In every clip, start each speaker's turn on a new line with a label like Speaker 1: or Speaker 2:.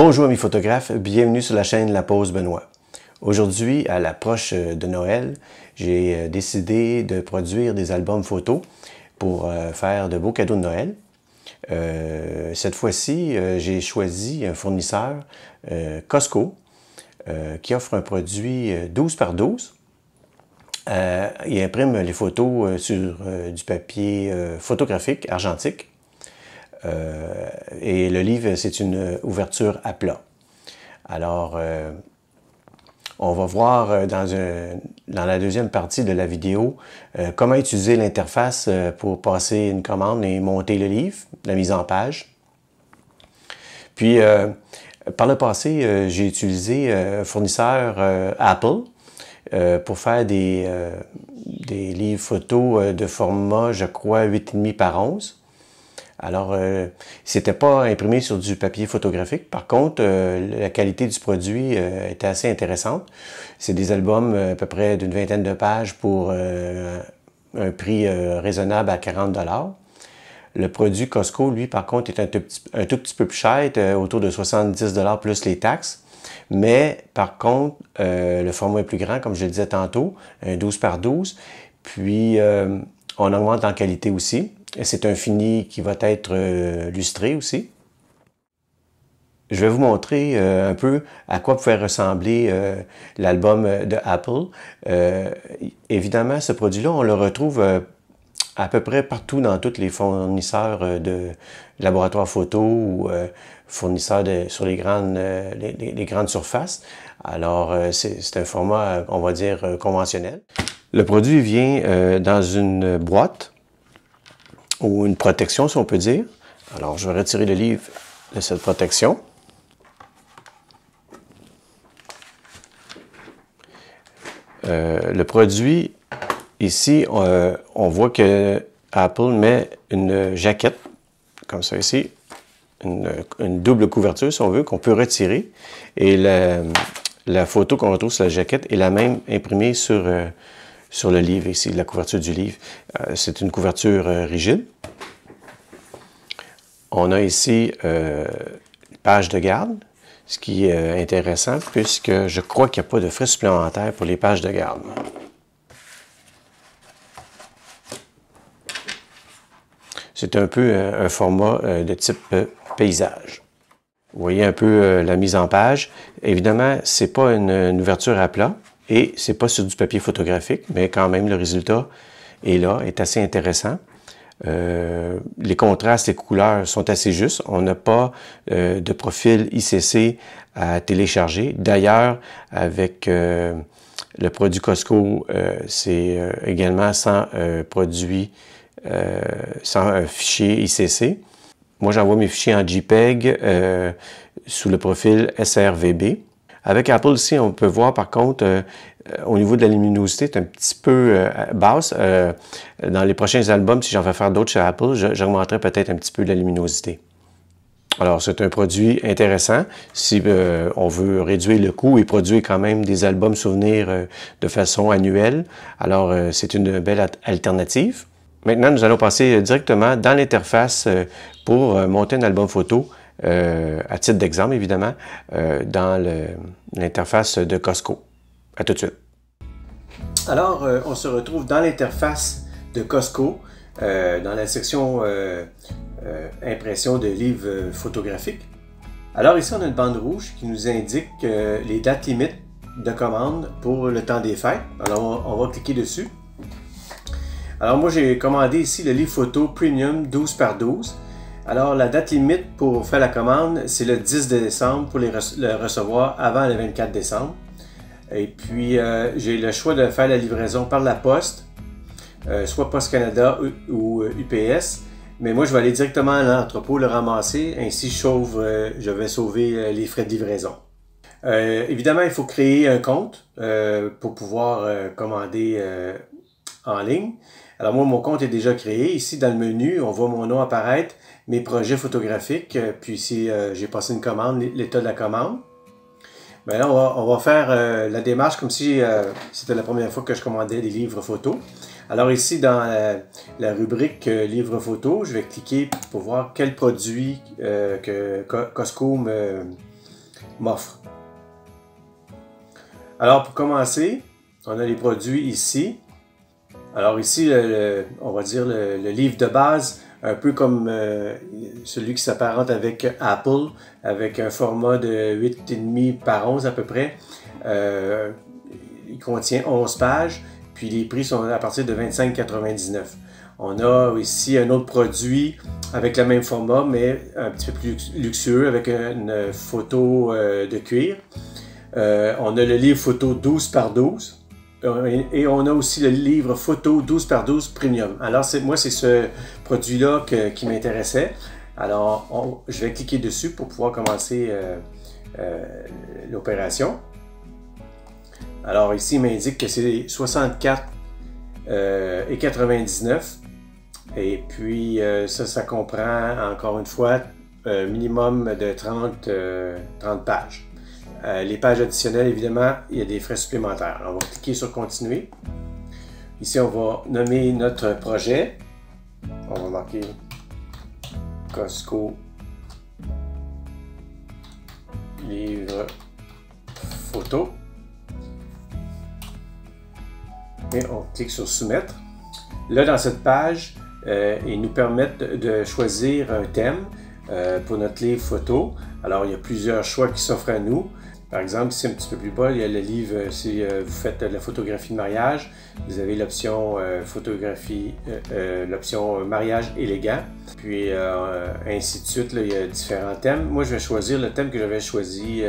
Speaker 1: Bonjour amis photographes, bienvenue sur la chaîne La Pause Benoît. Aujourd'hui, à l'approche de Noël, j'ai décidé de produire des albums photos pour faire de beaux cadeaux de Noël. Cette fois-ci, j'ai choisi un fournisseur, Costco, qui offre un produit 12 par 12. Il imprime les photos sur du papier photographique argentique. Et le livre, c'est une ouverture à plat. Alors, on va voir dans la deuxième partie de la vidéo comment utiliser l'interface pour passer une commande et monter le livre, la mise en page. Puis, par le passé, j'ai utilisé un fournisseur Apple pour faire des livres photos de format, je crois, 8,5 par 11. Alors, c'était pas imprimé sur du papier photographique. Par contre, la qualité du produit était assez intéressante. C'est des albums à peu près d'une vingtaine de pages pour un prix raisonnable à 40 $. Le produit Costco, lui, par contre, est un tout petit peu plus cher, autour de 70 $ plus les taxes. Mais, par contre, le format est plus grand, comme je le disais tantôt, un 12 par 12. Puis, on augmente en qualité aussi. C'est un fini qui va être lustré aussi. Je vais vous montrer un peu à quoi pouvait ressembler l'album de Apple. Évidemment, ce produit-là, on le retrouve à peu près partout dans tous les fournisseurs de laboratoires photo ou fournisseurs sur les grandes surfaces. Alors, c'est un format, on va dire, conventionnel. Le produit vient dans une boîte ou une protection, si on peut dire. Alors, je vais retirer le livre de cette protection. Le produit, ici, on voit que Apple met une jaquette, comme ça ici, une double couverture, si on veut, qu'on peut retirer. Et la photo qu'on retrouve sur la jaquette est la même imprimée sur le livre ici, la couverture du livre. C'est une couverture rigide. On a ici page de garde, ce qui est intéressant puisque je crois qu'il n'y a pas de frais supplémentaires pour les pages de garde. C'est un peu un format de type paysage. Vous voyez un peu la mise en page. Évidemment, ce n'est pas une ouverture à plat. Et c'est pas sur du papier photographique, mais quand même, le résultat est là, est assez intéressant. Les contrastes et couleurs sont assez justes. On n'a pas de profil ICC à télécharger. D'ailleurs, avec le produit Costco, c'est également sans sans fichier ICC. Moi, j'envoie mes fichiers en JPEG sous le profil SRVB. Avec Apple ici, on peut voir par contre, au niveau de la luminosité, c'est un petit peu basse. Dans les prochains albums, si j'en fais faire d'autres chez Apple, j'augmenterai peut-être un petit peu la luminosité. Alors, c'est un produit intéressant si on veut réduire le coût et produire quand même des albums souvenirs de façon annuelle. Alors, c'est une belle alternative. Maintenant, nous allons passer directement dans l'interface pour monter un album photo. À titre d'exemple, évidemment, dans l'interface de Costco. À tout de suite. Alors, on se retrouve dans l'interface de Costco, dans la section impression de livres photographiques. Alors ici, on a une bande rouge qui nous indique les dates limites de commande pour le temps des fêtes. Alors, on va cliquer dessus. Alors, moi, j'ai commandé ici le livre photo Premium 12 par 12. Alors, la date limite pour faire la commande, c'est le 10 décembre pour le recevoir avant le 24 décembre. Et puis, j'ai le choix de faire la livraison par la poste, soit Poste Canada ou UPS. Mais moi, je vais aller directement à l'entrepôt le ramasser. Ainsi, je vais sauver les frais de livraison. Évidemment, il faut créer un compte pour pouvoir commander en ligne. Alors moi, mon compte est déjà créé. Ici, dans le menu, on voit mon nom apparaître, mes projets photographiques, puis ici, j'ai passé une commande, l'état de la commande. Bien là, on va faire la démarche comme si c'était la première fois que je commandais des livres photos. Alors ici, dans la rubrique livres photos, je vais cliquer pour voir quel produit que Costco m'offre. Alors pour commencer, on a les produits ici. Alors ici, on va dire le livre de base, un peu comme celui qui s'apparente avec Apple, avec un format de 8,5 par 11 à peu près. Il contient 11 pages, puis les prix sont à partir de 25,99 $. On a ici un autre produit avec le même format, mais un petit peu plus luxueux, avec une photo de cuir. On a le livre photo 12 par 12 et on a aussi le livre photo 12 par 12 premium. Alors moi c'est ce produit-là qui m'intéressait. Alors je vais cliquer dessus pour pouvoir commencer l'opération. Alors ici il m'indique que c'est 64,99 $. Et puis ça comprend encore une fois un minimum de 30 pages. Les pages additionnelles, évidemment, il y a des frais supplémentaires. On va cliquer sur Continuer. Ici, on va nommer notre projet. On va marquer Costco livre photo. Et on clique sur Soumettre. Là, dans cette page, ils nous permettent de choisir un thème pour notre livre photo. Alors, il y a plusieurs choix qui s'offrent à nous. Par exemple, ici un petit peu plus bas, il y a le livre, si vous faites de la photographie de mariage, vous avez l'option photographie, l'option mariage élégant, puis ainsi de suite, là, il y a différents thèmes. Moi, je vais choisir le thème que j'avais choisi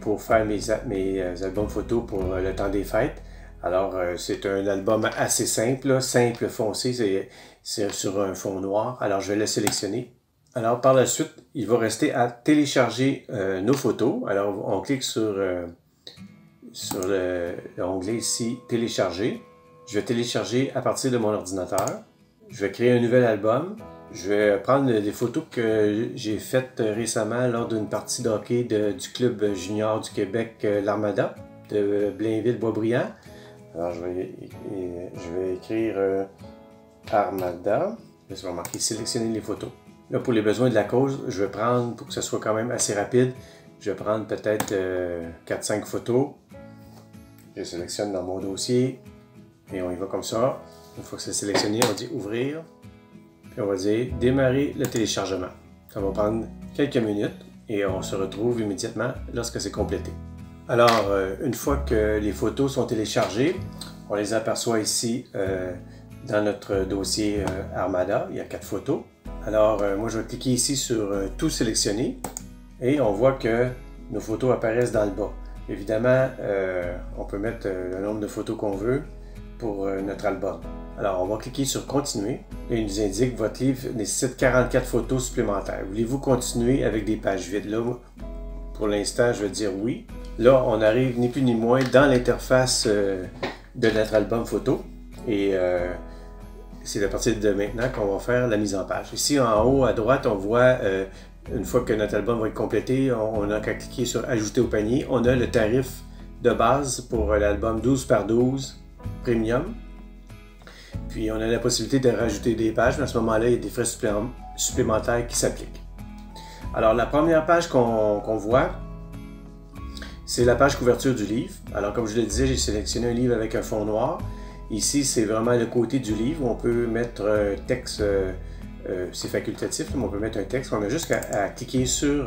Speaker 1: pour faire mes albums photos pour le temps des fêtes. Alors, c'est un album assez simple, là, simple foncé, c'est sur un fond noir. Alors, je vais le sélectionner. Alors, par la suite, il va rester à télécharger nos photos. Alors, on clique sur l'onglet ici, Télécharger. Je vais télécharger à partir de mon ordinateur. Je vais créer un nouvel album. Je vais prendre les photos que j'ai faites récemment lors d'une partie de hockey du club junior du Québec, l'Armada, de Blainville-Boisbriand. Alors, je vais écrire Armada. Je vais marquer Sélectionner les photos. Là, pour les besoins de la cause, je vais prendre, pour que ce soit quand même assez rapide, je vais prendre peut-être 4-5 photos. Je sélectionne dans mon dossier et on y va comme ça. Une fois que c'est sélectionné, on dit Ouvrir. Puis on va dire Démarrer le téléchargement. Ça va prendre quelques minutes et on se retrouve immédiatement lorsque c'est complété. Alors, une fois que les photos sont téléchargées, on les aperçoit ici dans notre dossier Armada. Il y a 4 photos. Alors, moi, je vais cliquer ici sur Tout sélectionner et on voit que nos photos apparaissent dans le bas. Évidemment, on peut mettre le nombre de photos qu'on veut pour notre album. Alors, on va cliquer sur Continuer et il nous indique que votre livre nécessite 44 photos supplémentaires. Voulez-vous continuer avec des pages vides? Là, pour l'instant, je vais dire oui. Là, on arrive ni plus ni moins dans l'interface de notre album photo et c'est à partir de maintenant qu'on va faire la mise en page. Ici, en haut à droite, on voit, une fois que notre album va être complété, on n'a qu'à cliquer sur Ajouter au panier. On a le tarif de base pour l'album 12 par 12 Premium. Puis, on a la possibilité de rajouter des pages, mais à ce moment-là, il y a des frais supplémentaires qui s'appliquent. Alors, la première page qu'on voit, c'est la page couverture du livre. Alors, comme je le disais, j'ai sélectionné un livre avec un fond noir. Ici, c'est vraiment le côté du livre où on peut mettre un texte, c'est facultatif, mais on peut mettre un texte. On a juste à cliquer sur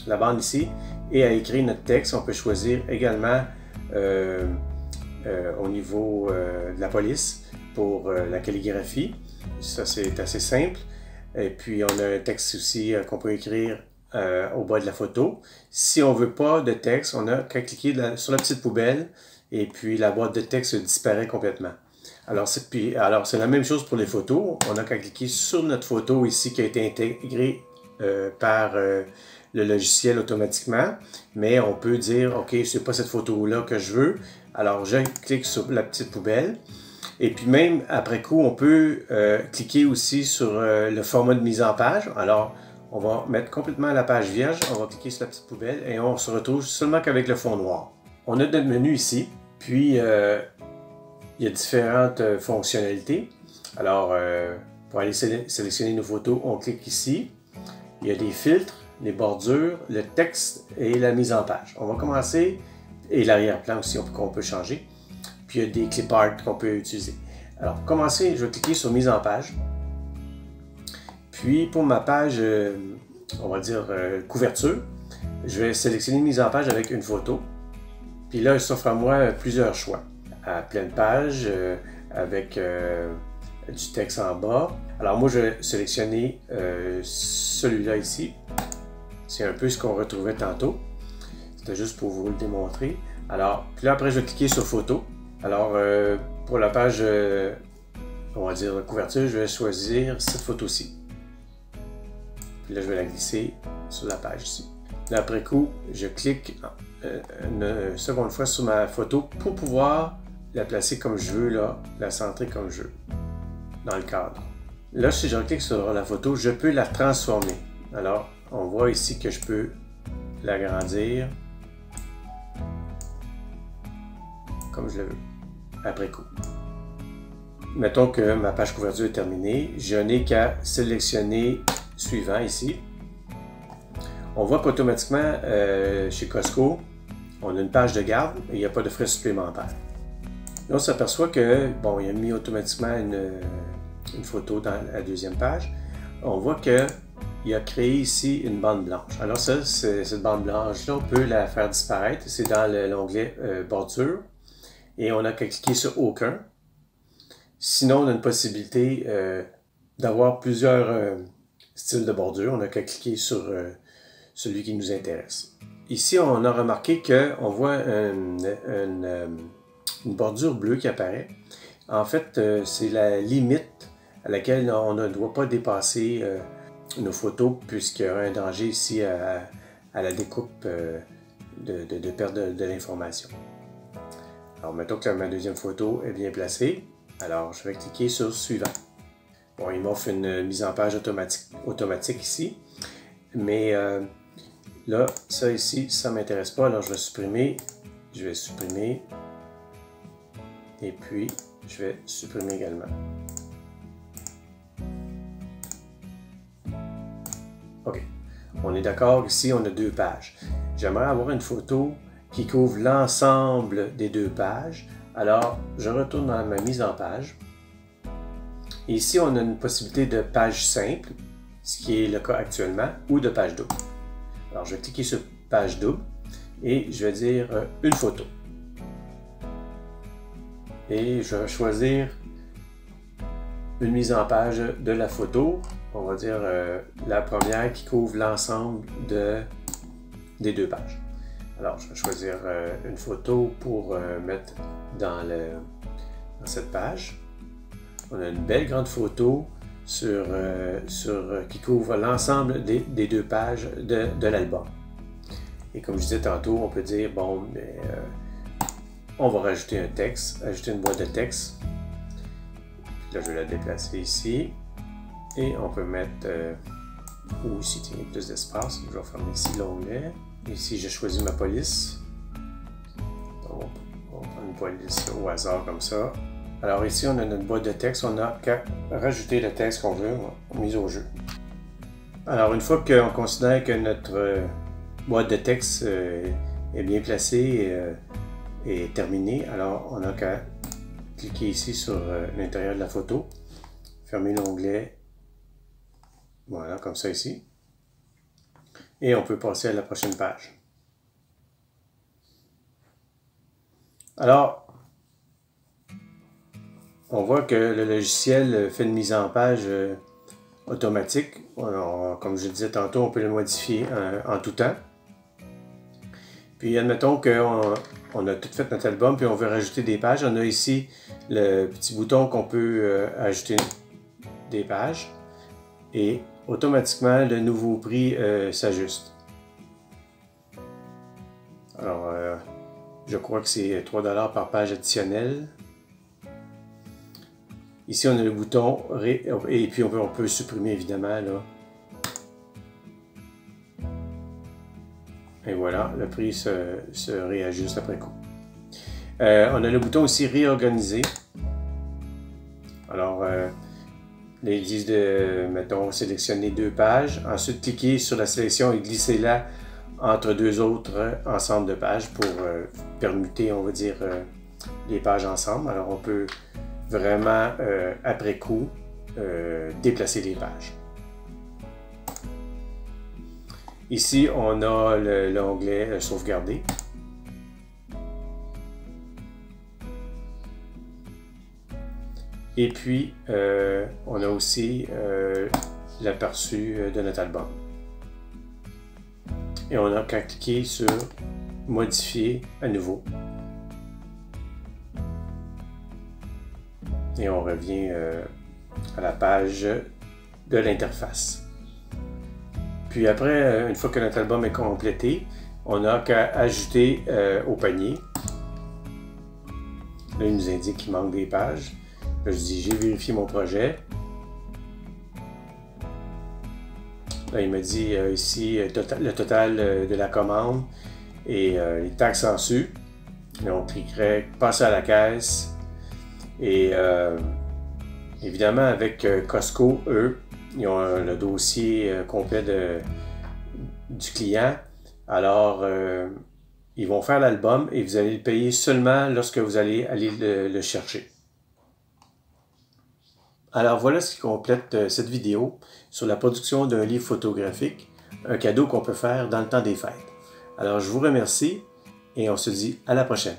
Speaker 1: la bande ici et à écrire notre texte. On peut choisir également au niveau de la police pour la calligraphie. Ça, c'est assez simple. Et puis, on a un texte aussi qu'on peut écrire au bas de la photo. Si on ne veut pas de texte, on n'a qu'à cliquer sur la petite poubelle et puis la boîte de texte disparaît complètement. Alors, c'est la même chose pour les photos. On n'a qu'à cliquer sur notre photo ici qui a été intégrée par le logiciel automatiquement, mais on peut dire, OK, c'est pas cette photo-là que je veux. Alors, je clique sur la petite poubelle. Et puis même après coup, on peut cliquer aussi sur le format de mise en page. Alors, on va mettre complètement la page vierge, on va cliquer sur la petite poubelle et on se retrouve seulement qu'avec le fond noir. On a notre menu ici, puis il y a différentes fonctionnalités. Alors, pour aller sélectionner nos photos, on clique ici. Il y a des filtres, les bordures, le texte et la mise en page. On va commencer, et l'arrière-plan aussi qu'on peut changer. Puis il y a des clip art qu'on peut utiliser. Alors pour commencer, je vais cliquer sur mise en page. Puis pour ma page, on va dire couverture, je vais sélectionner mise en page avec une photo. Puis là, il s'offre à moi plusieurs choix. À pleine page, avec du texte en bas. Alors moi, je vais sélectionner celui-là ici. C'est un peu ce qu'on retrouvait tantôt. C'était juste pour vous le démontrer. Alors, puis là, après, je vais cliquer sur photo. Alors, pour la page, on va dire couverture, je vais choisir cette photo-ci. Puis là, je vais la glisser sur la page ici. Là, après coup, je clique une seconde fois sur ma photo pour pouvoir la placer comme je veux, là, la centrer comme je veux, dans le cadre. Là, si je clique sur la photo, je peux la transformer. Alors, on voit ici que je peux l'agrandir comme je le veux, après coup. Mettons que ma page couverture est terminée, je n'ai qu'à sélectionner suivant ici. On voit qu'automatiquement, chez Costco, on a une page de garde et il n'y a pas de frais supplémentaires. Là, on s'aperçoit que, bon, il a mis automatiquement une photo dans la deuxième page. On voit qu'il a créé ici une bande blanche. Alors ça, cette bande blanche-là, on peut la faire disparaître. C'est dans l'onglet bordure. Et on n'a qu'à cliquer sur aucun. Sinon, on a une possibilité d'avoir plusieurs styles de bordure. On n'a qu'à cliquer sur celui qui nous intéresse. Ici, on a remarqué qu'on voit une bordure bleue qui apparaît. En fait, c'est la limite à laquelle on ne doit pas dépasser nos photos, puisqu'il y a un danger ici à la découpe de perte de l'information. Alors, mettons que ma deuxième photo est bien placée. Alors, je vais cliquer sur suivant. Bon, il m'offre une mise en page automatique ici. Mais là, ça ici, ça ne m'intéresse pas. Alors, je vais supprimer. Je vais supprimer. Et puis, je vais supprimer également. OK. On est d'accord, ici, on a deux pages. J'aimerais avoir une photo qui couvre l'ensemble des deux pages. Alors, je retourne dans ma mise en page. Et ici, on a une possibilité de page simple, ce qui est le cas actuellement, ou de page double. Alors, je vais cliquer sur page double et je vais dire une photo. Et je vais choisir une mise en page de la photo. On va dire la première qui couvre l'ensemble des deux pages. Alors, je vais choisir une photo pour mettre dans cette page. On a une belle grande photo qui couvre l'ensemble des deux pages de l'album. Et comme je disais tantôt, on peut dire, bon, mais, on va rajouter un texte, ajouter une boîte de texte. Puis là, je vais la déplacer ici. Et on peut mettre, ou ici, il y a plus d'espace. Je vais fermer ici l'onglet. Ici, j'ai choisi ma police. Donc, on prend une police au hasard comme ça. Alors ici, on a notre boîte de texte. On n'a qu'à rajouter le texte qu'on veut, mise au jeu. Alors, une fois qu'on considère que notre boîte de texte est bien placée et terminée, alors on n'a qu'à cliquer ici sur l'intérieur de la photo, fermer l'onglet, voilà, comme ça ici. Et on peut passer à la prochaine page. Alors, on voit que le logiciel fait une mise en page automatique. Comme je le disais tantôt, on peut le modifier en tout temps. Puis admettons qu'on a tout fait notre album, puis on veut rajouter des pages. On a ici le petit bouton qu'on peut ajouter des pages. Et automatiquement, le nouveau prix s'ajuste. Alors, je crois que c'est 3 $ par page additionnelle. Ici, on a le bouton et puis on peut supprimer évidemment là. Et voilà, le prix se réajuste après coup. On a le bouton aussi réorganiser. Alors, Là, ils disent de, mettons, sélectionner 2 pages. Ensuite, cliquez sur la sélection et glissez-la entre 2 autres ensembles de pages pour permuter, on va dire, les pages ensemble. Alors, on peut vraiment, après coup, déplacer les pages. Ici, on a l'onglet sauvegarder. Et puis, on a aussi l'aperçu de notre album. Et on a qu'à cliquer sur modifier à nouveau. Et on revient à la page de l'interface. Puis après, une fois que notre album est complété, on n'a qu'à ajouter au panier. Là, il nous indique qu'il manque des pages. Là, je dis, j'ai vérifié mon projet. Là, il me dit ici le total de la commande et les taxes en su. Là, on cliquerait passer à la caisse. Et évidemment, avec Costco, eux, ils ont le dossier complet du client. Alors, ils vont faire l'album et vous allez le payer seulement lorsque vous allez aller le chercher. Alors voilà ce qui complète cette vidéo sur la production d'un livre photographique, un cadeau qu'on peut faire dans le temps des fêtes. Alors je vous remercie et on se dit à la prochaine.